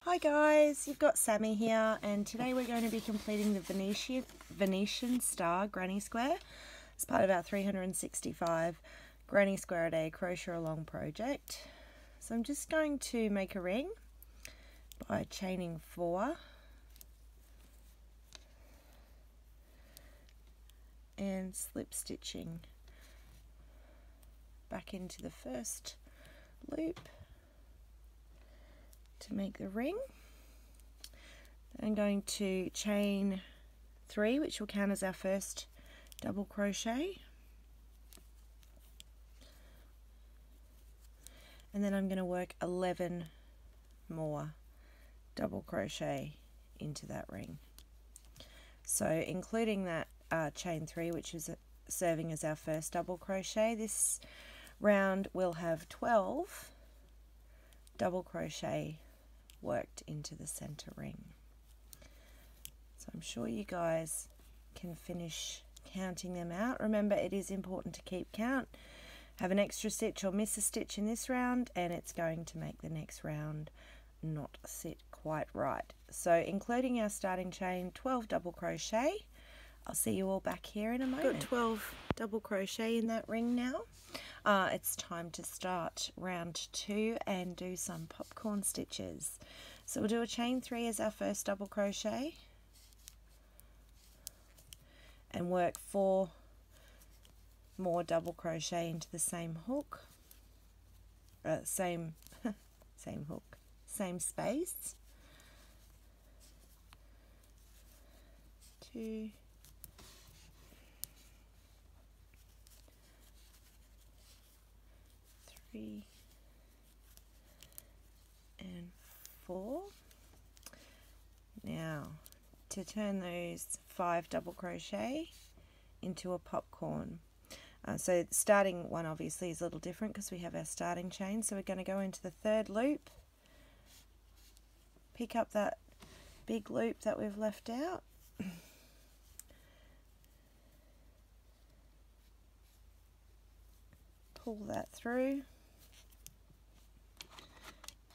Hi guys, you've got Sammy here, and today we're going to be completing the Venetian star granny square as part of our 365 granny square a day crochet along project. So I'm just going to make a ring by chaining 4 and slip stitching back into the first loop to make the ring. I'm going to chain 3, which will count as our first double crochet, and then I'm going to work 11 more double crochet into that ring. So including that chain 3, which is serving as our first double crochet, this round will have 12 double crochet worked into the center ring. So I'm sure you guys can finish counting them out. Remember, it is important to keep count. Have an extra stitch or miss a stitch in this round, and it's going to make the next round not sit quite right. So including our starting chain, 12 double crochet. I'll see you all back here in a moment. Got 12 double crochet in that ring now. It's time to start round 2 and do some popcorn stitches. So we'll do a chain 3 as our first double crochet and work 4 more double crochet into the same hook, same hook, same space. 2, 3, and 4. Now to turn those 5 double crochet into a popcorn. So the starting one obviously is a little different because we have our starting chain. So we're going to go into the third loop, pick up that big loop that we've left out, pull that through,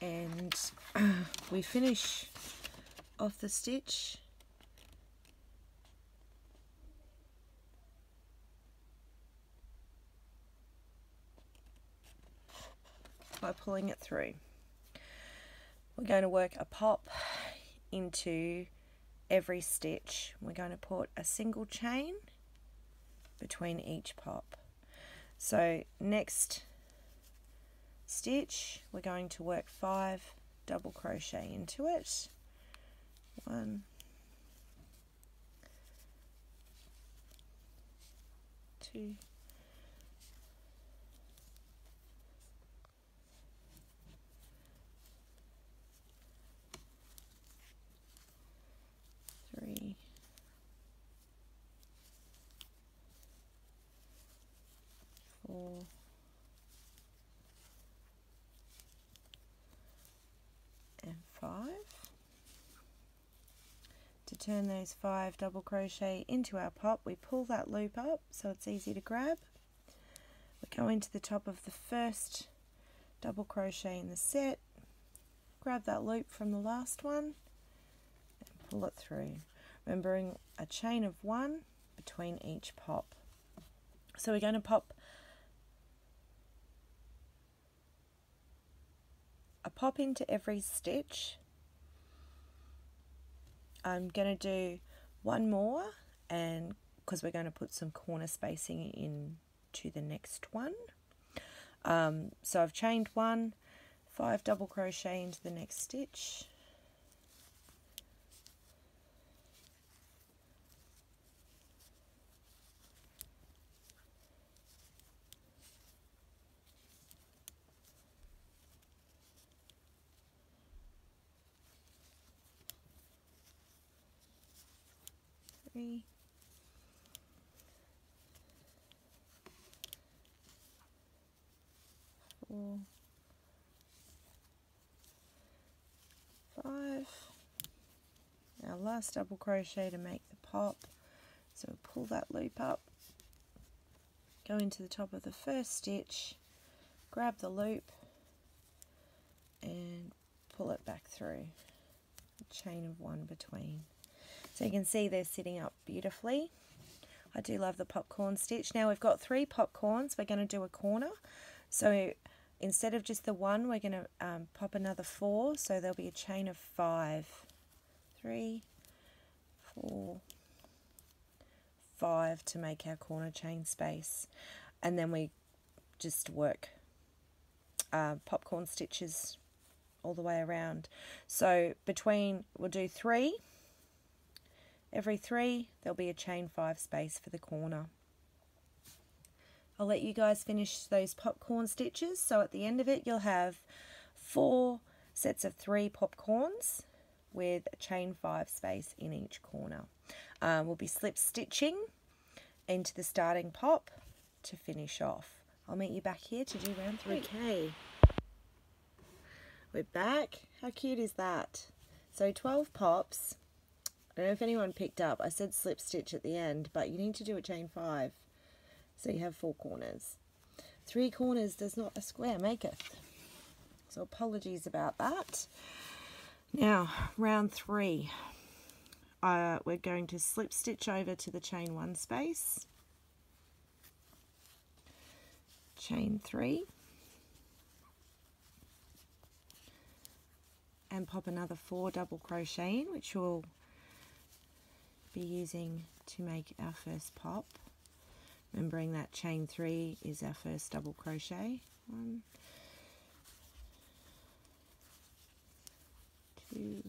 and we finish off the stitch by pulling it through. We're going to work a pop into every stitch. We're going to put a single chain between each pop. So next stitch, we're going to work 5 double crochet into it. 1, 2, 3, 4, and 5. To turn those 5 double crochet into our pop, we pull that loop up so it's easy to grab. We go into the top of the first double crochet in the set, grab that loop from the last one and pull it through, remembering a chain of 1 between each pop. So we're going to pop a pop into every stitch. I'm going to do 1 more, and because we're going to put some corner spacing in to the next one. So I've chained 1, 5 double crochet into the next stitch, three, 4, 5. Our last double crochet to make the pop. So pull that loop up, go into the top of the first stitch, grab the loop and pull it back through. chain of 1 between. So you can see they're sitting up beautifully. I do love the popcorn stitch. Now we've got 3 popcorns. We're going to do a corner. So instead of just the 1, we're going to pop another 4. So there'll be a chain of 5. 3, 4, 5 to make our corner chain space. And then we just work popcorn stitches all the way around. So we'll do 3. Every 3 there'll be a chain 5 space for the corner. I'll let you guys finish those popcorn stitches. So at the end of it you'll have 4 sets of 3 popcorns with a chain 5 space in each corner. We'll be slip stitching into the starting pop to finish off. I'll meet you back here to do round 3. Okay, we're back. How cute is that? So 12 pops. I don't know if anyone picked up, I said slip stitch at the end, but you need to do a chain 5. So you have 4 corners. 3 corners does not a square maketh. So apologies about that. Now, round 3. We're going to slip stitch over to the chain 1 space. Chain 3. And pop another 4 double crochet in, which we'll be using to make our first pop. Remembering that chain 3 is our first double crochet. 1, 2,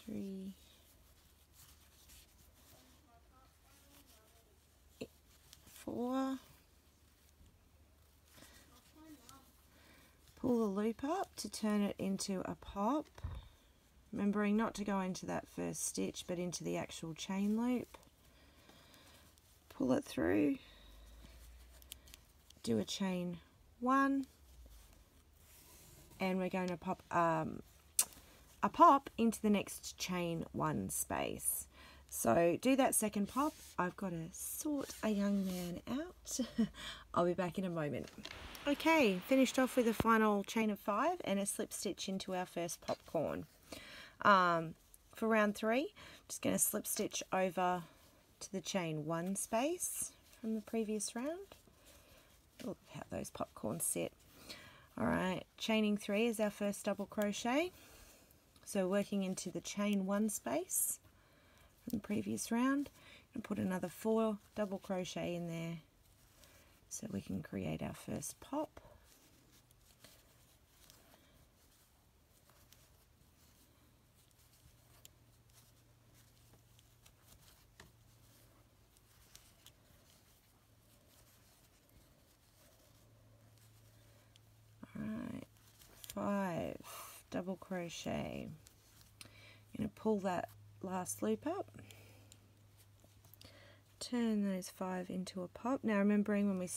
3, 4. Pull the loop up to turn it into a pop. Remembering not to go into that first stitch but into the actual chain loop. Pull it through. Do a chain 1. And we're going to pop a pop into the next chain 1 space. So do that second pop. I've got to sort a young man out. I'll be back in a moment. Okay, finished off with a final chain of 5 and a slip stitch into our first popcorn. For round 3, just going to slip stitch over to the chain 1 space from the previous round. Look how those popcorns sit. Alright, chaining 3 is our first double crochet. So working into the chain 1 space from the previous round, and put another 4 double crochet in there so we can create our first pop. Alright, 5 double crochet. I'm going to pull that last loop up, turn those 5 into a pop. Now remembering when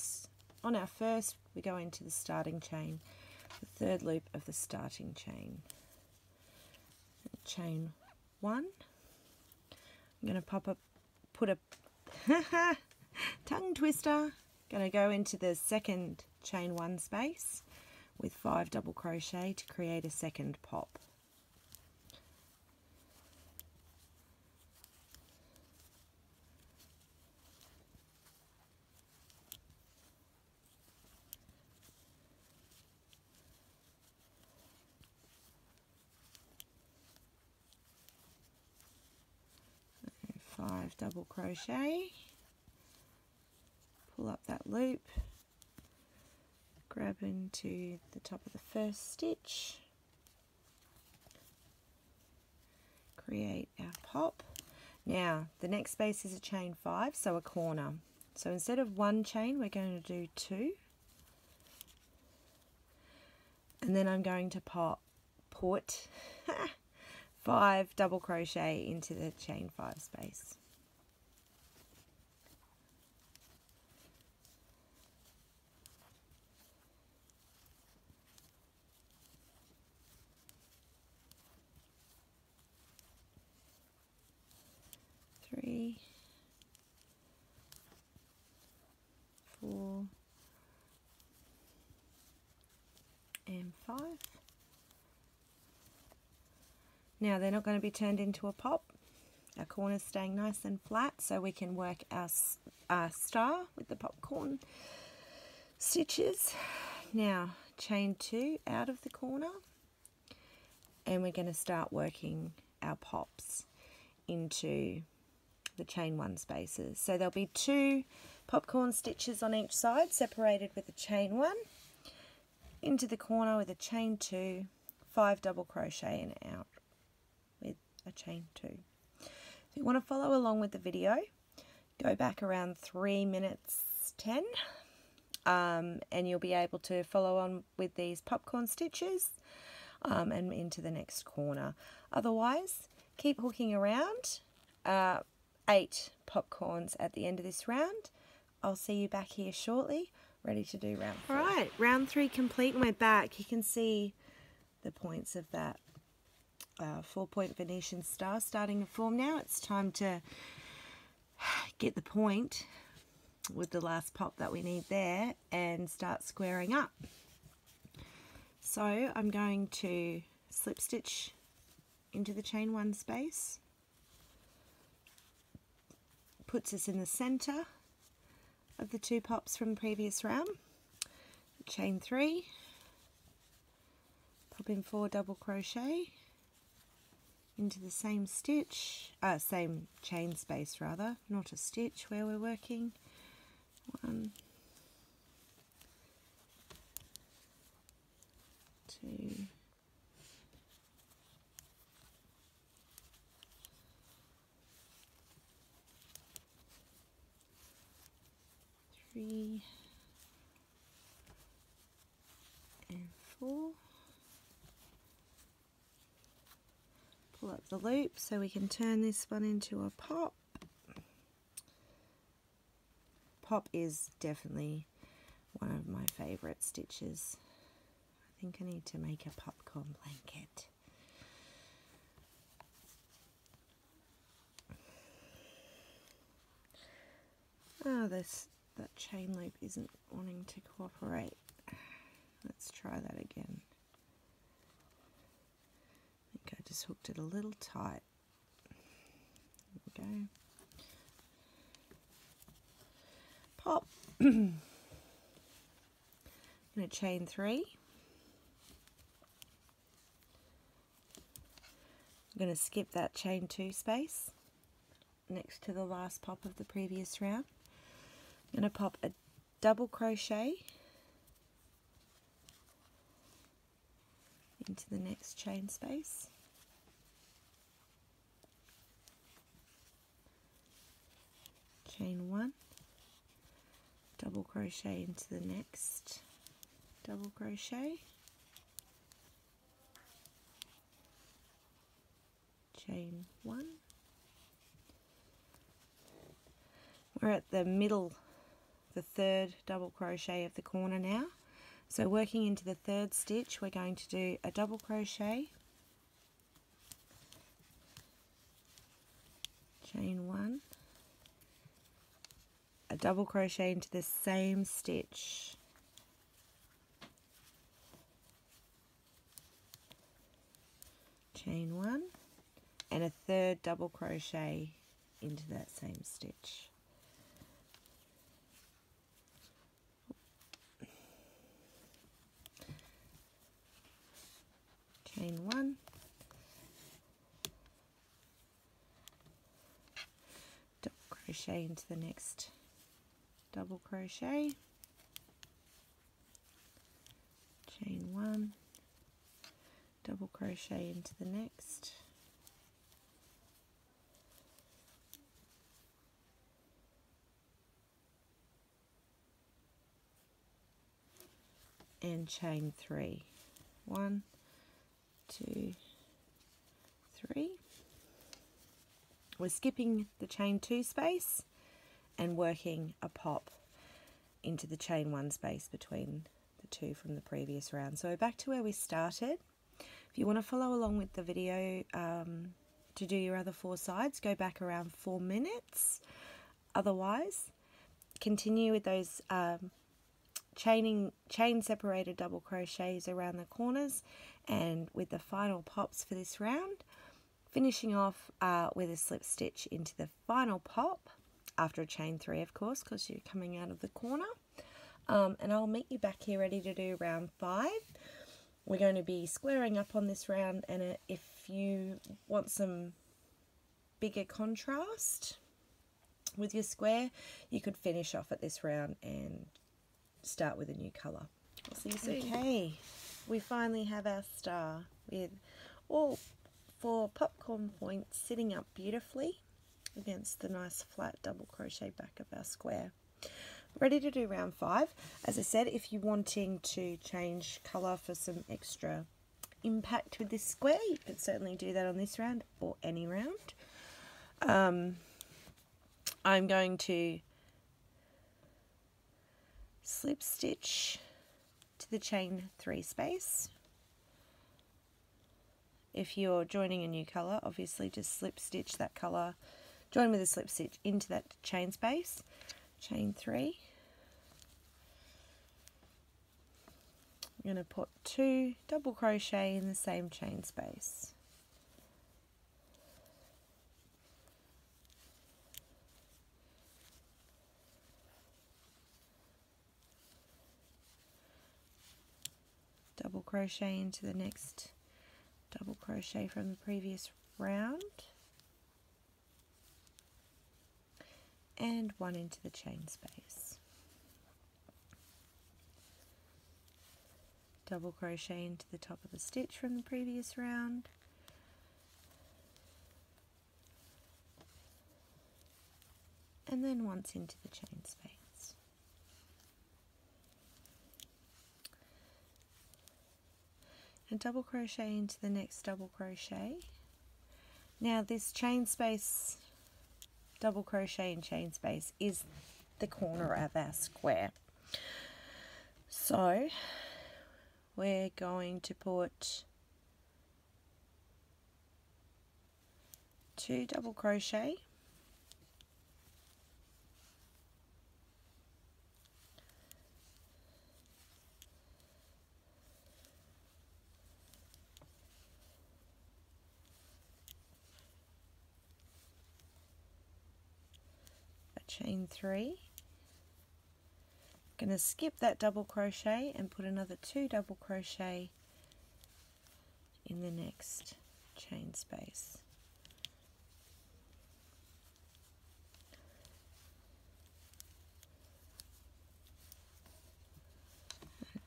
on our first we go into the starting chain, the 3rd loop of the starting chain. Chain 1. I'm going to put a tongue twister. Going to go into the second chain 1 space with 5 double crochet to create a second pop. And 5 double crochet, pull up that loop, grab into the top of the first stitch, create our pop. Now the next space is a chain 5, so a corner. So instead of 1 chain we're going to do 2, and then I'm going to put 5 double crochet into the chain 5 space. Three, 4, and 5. Now they're not going to be turned into a pop. Our corner's staying nice and flat, so we can work our star with the popcorn stitches. Now chain 2 out of the corner, and we're going to start working our pops into the chain 1 spaces. So there'll be 2 popcorn stitches on each side, separated with a chain 1, into the corner with a chain 2, 5 double crochet and out with a chain 2. If you want to follow along with the video, go back around 3 minutes 10, and you'll be able to follow on with these popcorn stitches and into the next corner. Otherwise, keep hooking around. 8 popcorns at the end of this round. I'll see you back here shortly, ready to do round 4. Alright, round 3 complete, and we're back. You can see the points of that 4-point Venetian star starting to form now. It's time to get the point with the last pop that we need there and start squaring up. So I'm going to slip stitch into the chain 1 space. Puts us in the center of the 2 pops from the previous round. Chain 3, pop in 4 double crochet into the same stitch, same chain space rather, not a stitch where we're working. 1, 2, 3 and 4. Pull up the loop so we can turn this one into a pop. Pop is definitely one of my favourite stitches. I think I need to make a popcorn blanket. Oh, that chain loop isn't wanting to cooperate. Let's try that again. I think I just hooked it a little tight. There we go. Pop. I'm going to chain 3. I'm going to skip that chain 2 space next to the last pop of the previous round. I'm going to pop a double crochet into the next chain space. Chain 1, double crochet into the next double crochet, chain 1. We're at the middle, the 3rd double crochet of the corner now. So working into the 3rd stitch, we're going to do a double crochet, chain 1, a double crochet into the same stitch, chain 1, and a 3rd double crochet into that same stitch. Chain 1, double crochet into the next double crochet, chain 1, double crochet into the next, and chain 3. 1, 2, 3. We're skipping the chain 2 space and working a pop into the chain 1 space between the 2 from the previous round. So we're back to where we started. If you want to follow along with the video to do your other 4 sides, go back around 4 minutes. Otherwise, continue with those chain separated double crochets around the corners, and with the final pops for this round, finishing off with a slip stitch into the final pop after a chain 3, of course, because you're coming out of the corner. And I'll meet you back here ready to do round 5. We're going to be squaring up on this round, and if you want some bigger contrast with your square, you could finish off at this round and start with a new colour. I'll see you soon. Okay, we finally have our star with all 4 popcorn points sitting up beautifully against the nice flat double crochet back of our square. Ready to do round 5. As I said, if you're wanting to change colour for some extra impact with this square, you could certainly do that on this round or any round. I'm going to slip stitch to the chain 3 space. If you're joining a new colour, obviously just slip stitch that colour, join with a slip stitch into that chain space, chain 3. I'm going to put 2 double crochet in the same chain space. Double crochet into the next double crochet from the previous round, and 1 into the chain space. Double crochet into the top of the stitch from the previous round, and then once into the chain space. And double crochet into the next double crochet. Now this chain space, double crochet and chain space, is the corner of our square. So we're going to put 2 double crochet, chain 3, going to skip that double crochet and put another 2 double crochet in the next chain space.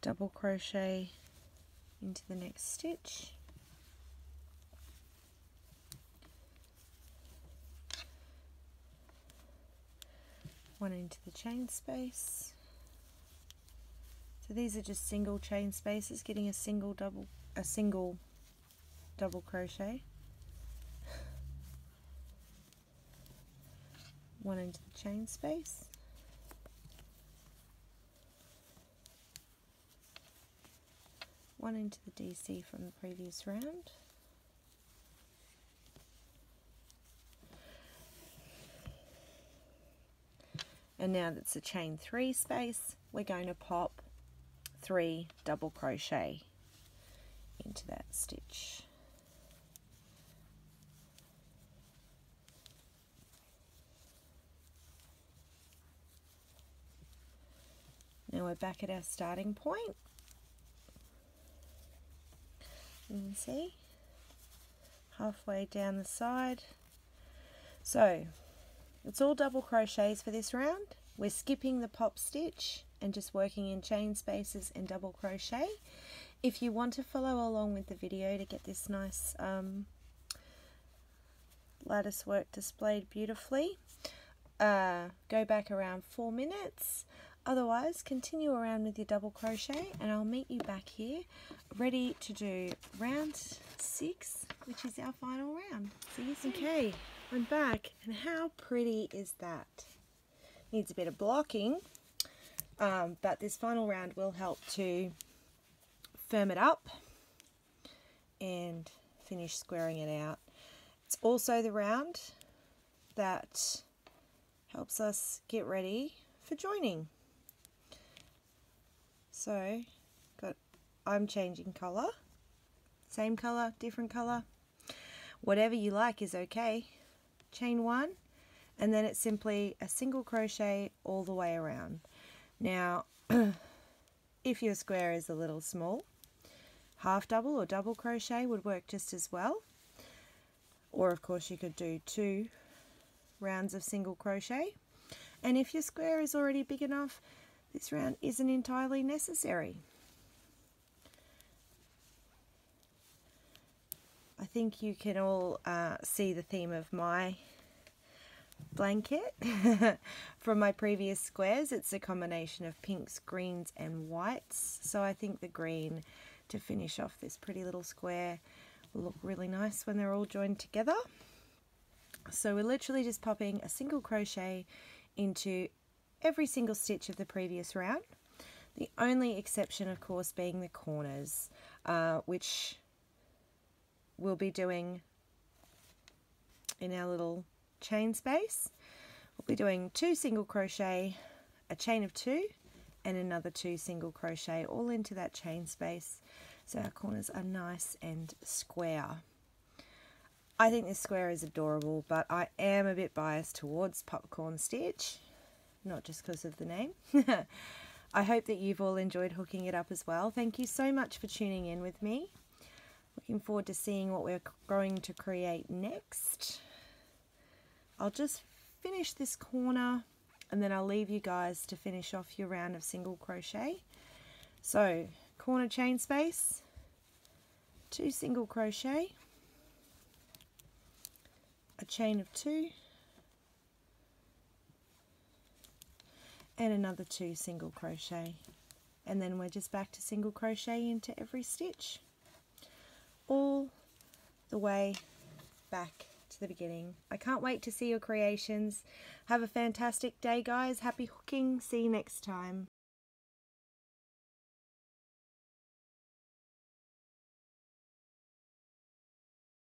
Double crochet into the next stitch. One into the chain space. So these are just single chain spaces, getting a single double crochet. One into the chain space. One into the DC from the previous round. And now that's a chain 3 space, we're going to pop 3 double crochet into that stitch. Now we're back at our starting point. You can see halfway down the side. So it's all double crochets for this round. We're skipping the pop stitch and just working in chain spaces and double crochet. If you want to follow along with the video to get this nice lattice work displayed beautifully, go back around 4 minutes. Otherwise, continue around with your double crochet and I'll meet you back here ready to do round 6, which is our final round. See you soon. Okay, I'm back, and how pretty is that? Needs a bit of blocking, but this final round will help to firm it up and finish squaring it out. It's also the round that helps us get ready for joining. So, I'm changing colour, same colour, different colour. Whatever you like is okay. Chain 1, and then it's simply a single crochet all the way around. Now if your square is a little small, half double or double crochet would work just as well, or of course you could do 2 rounds of single crochet. And if your square is already big enough, this round isn't entirely necessary. I think you can all see the theme of my blanket from my previous squares. It's a combination of pinks, greens and whites, so I think the green to finish off this pretty little square will look really nice when they're all joined together. So we're literally just popping a single crochet into every single stitch of the previous round, the only exception of course being the corners, which we'll be doing in our little chain space. We'll be doing 2 single crochet, a chain of 2 and another 2 single crochet all into that chain space, so our corners are nice and square. I think this square is adorable, but I am a bit biased towards Popcorn Stitch, not just because of the name. I hope that you've all enjoyed hooking it up as well. Thank you so much for tuning in with me. Looking forward to seeing what we're going to create next. I'll just finish this corner and then I'll leave you guys to finish off your round of single crochet. So corner chain space, 2 single crochet, a chain of 2 and another 2 single crochet, and then we're just back to single crochet into every stitch all the way back to the beginning. I can't wait to see your creations. Have a fantastic day guys. Happy hooking. See you next time.